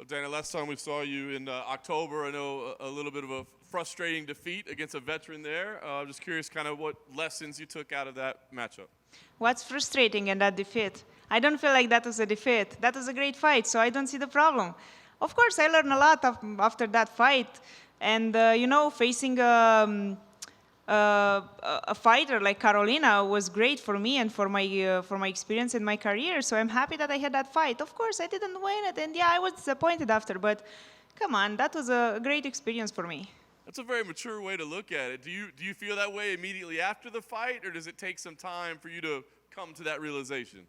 Well, Dana, last time we saw you in October, I know a little bit of a frustrating defeat against a veteran there. I'm just curious kind of what lessons you took out of that matchup. What's frustrating in that defeat? I don't feel like that was a defeat. That was a great fight, so I don't see the problem. Of course, I learned a lot after that fight. And, facing a fighter like Carolina was great for me and for my experience in my career. So I'm happy that I had that fight. Of course, I didn't win it, and yeah, I was disappointed after. But come on, that was a great experience for me. That's a very mature way to look at it. Do you feel that way immediately after the fight, or does it take some time for you to come to that realization?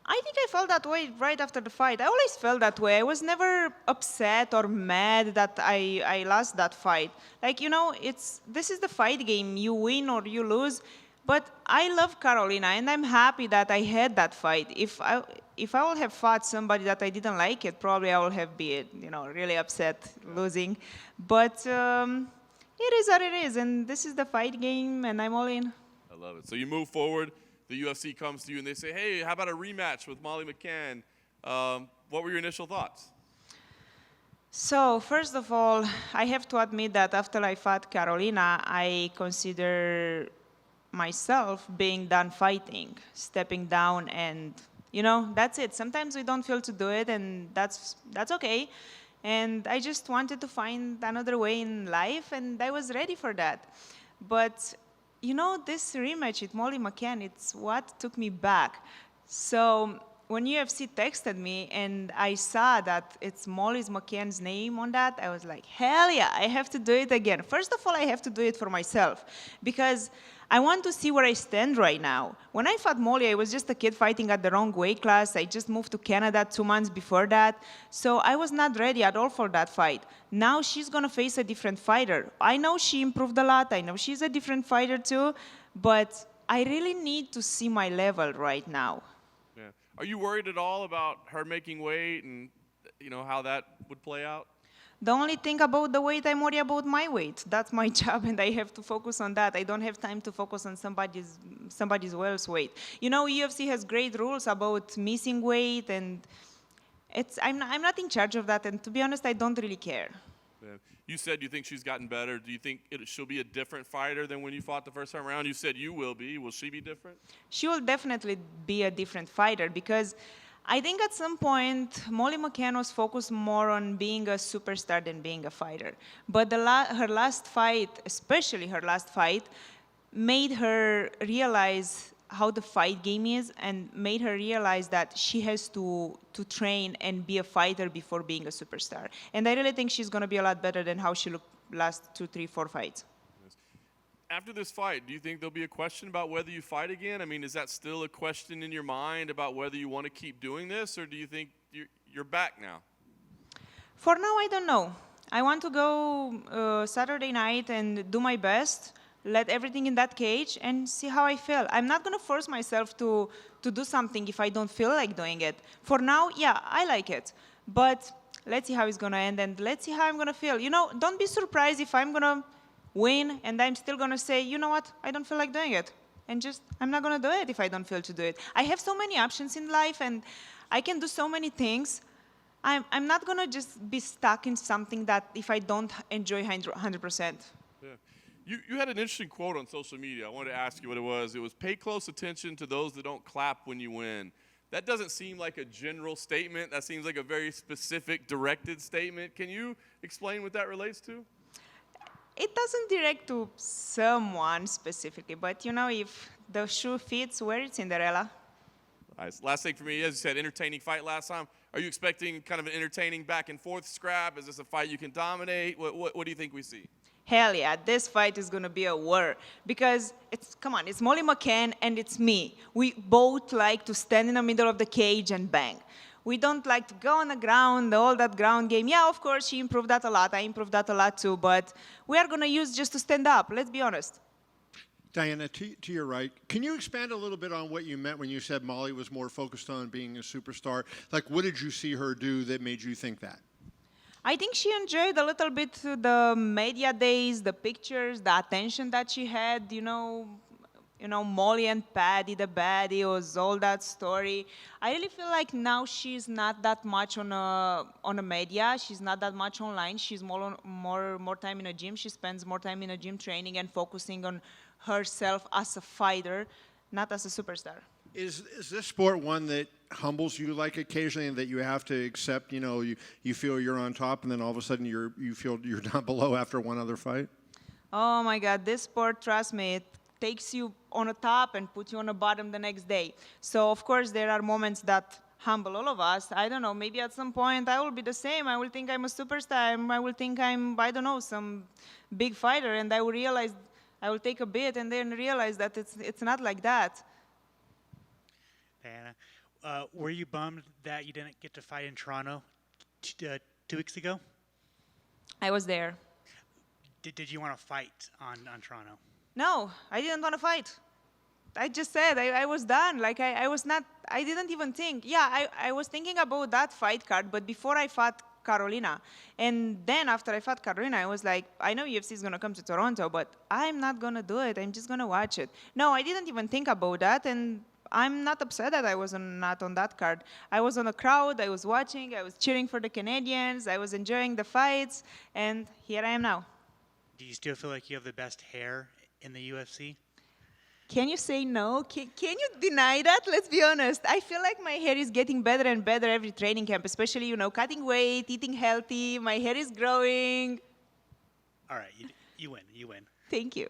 I think I felt that way right after the fight. I always felt that way. I was never upset or mad that I lost that fight. Like, this is the fight game. You win or you lose. But I love Carolina, and I'm happy that I had that fight. If I would have fought somebody that I didn't like it, probably I would have been, really upset losing. But it is what it is, and this is the fight game, and I'm all in. I love it. So you move forward. The UFC comes to you and they say, hey, how about a rematch with Molly McCann? What were your initial thoughts? So, first of all, I have to admit that after I fought Carolina, I consider myself being done fighting, stepping down, and, that's it. Sometimes we don't feel to do it, and that's okay. And I just wanted to find another way in life, and I was ready for that. But this rematch with Molly McCann, it's what took me back. So when UFC texted me and I saw that it's Molly McCann's name on that, I was like, hell yeah, I have to do it again. First of all, I have to do it for myself because I want to see where I stand right now. When I fought Molly, I was just a kid fighting at the wrong weight class. I just moved to Canada 2 months before that. So I was not ready at all for that fight. Now she's going to face a different fighter. I know she improved a lot. I know she's a different fighter too. But I really need to see my level right now. Yeah. Are you worried at all about her making weight and how that would play out? The only thing about the weight, I'm worried about my weight. That's my job, and I have to focus on that. I don't have time to focus on somebody's else weight. UFC has great rules about missing weight, and I'm not in charge of that. And to be honest, I don't really care. Yeah. You said you think she's gotten better. Do you think she'll be a different fighter than when you fought the first time around? You said you will be. Will she be different? She will definitely be a different fighter because I think at some point, Molly McCann was focused more on being a superstar than being a fighter. But her last fight, especially her last fight, made her realize how the fight game is and made her realize that she has to train and be a fighter before being a superstar. And I really think she's going to be a lot better than how she looked last 2, 3, 4 fights. After this fight, do you think there'll be a question about whether you fight again? I mean, is that still a question in your mind about whether you want to keep doing this, or do you think you're back now? For now, I don't know. I want to go Saturday night and do my best, let everything in that cage, and see how I feel. I'm not going to force myself to do something if I don't feel like doing it. For now, yeah, I like it. But let's see how it's going to end, and let's see how I'm going to feel. Don't be surprised if I'm going to win, and I'm still going to say, you know what, I don't feel like doing it. And I'm not going to do it if I don't feel to do it. I have so many options in life, and I can do so many things. I'm not going to just be stuck in something that if I don't enjoy 100%. Yeah. You had an interesting quote on social media. I wanted to ask you what it was. It was, pay close attention to those that don't clap when you win. That doesn't seem like a general statement. That seems like a very specific, directed statement. Can you explain what that relates to? It doesn't direct to someone specifically, but if the shoe fits, wear it, Cinderella. Nice. Last thing for me, as you said, entertaining fight last time. Are you expecting kind of an entertaining back and forth scrap? Is this a fight you can dominate? What do you think we see? Hell yeah, this fight is going to be a war because it's Molly McCann and it's me. We both like to stand in the middle of the cage and bang. We don't like to go on the ground, all that ground game. Yeah, of course, she improved that a lot. I improved that a lot too, but we are going to use just to stand up. Let's be honest. Diana, to your right, can you expand a little bit on what you meant when you said Molly was more focused on being a superstar? Like, what did you see her do that made you think that? I think she enjoyed a little bit the media days, the pictures, the attention that she had, Molly and Patty, the baddie, was all that story. I really feel like now she's not that much on a media. She's not that much online. She's more time in a gym. She spends more time in a gym training and focusing on herself as a fighter, not as a superstar. Is this sport one that humbles you like occasionally, and that you have to accept? You feel you're on top, and then all of a sudden you feel you're down below after one other fight. Oh my God, this sport, trust me, it takes you on the top and puts you on the bottom the next day. So of course there are moments that humble all of us. I don't know, maybe at some point I will be the same. I will think I'm a superstar. I will think I'm, I don't know, some big fighter, and I will take a bit and then realize that it's not like that. Diana, were you bummed that you didn't get to fight in Toronto 2 weeks ago? I was there. Did you want to fight on Toronto? No, I didn't want to fight. I just said I was done. Like I was not, I didn't even think. Yeah, I was thinking about that fight card, but before I fought Carolina. And then after I fought Carolina, I was like, I know UFC is going to come to Toronto, but I'm not going to do it. I'm just going to watch it. No, I didn't even think about that. And I'm not upset that I was not on that card. I was on a crowd. I was watching. I was cheering for the Canadians. I was enjoying the fights. And here I am now. Do you still feel like you have the best hair in the UFC? Can you say no? Can you deny that? Let's be honest. I feel like my hair is getting better and better every training camp, especially, cutting weight, eating healthy. My hair is growing. All right, you win. Thank you.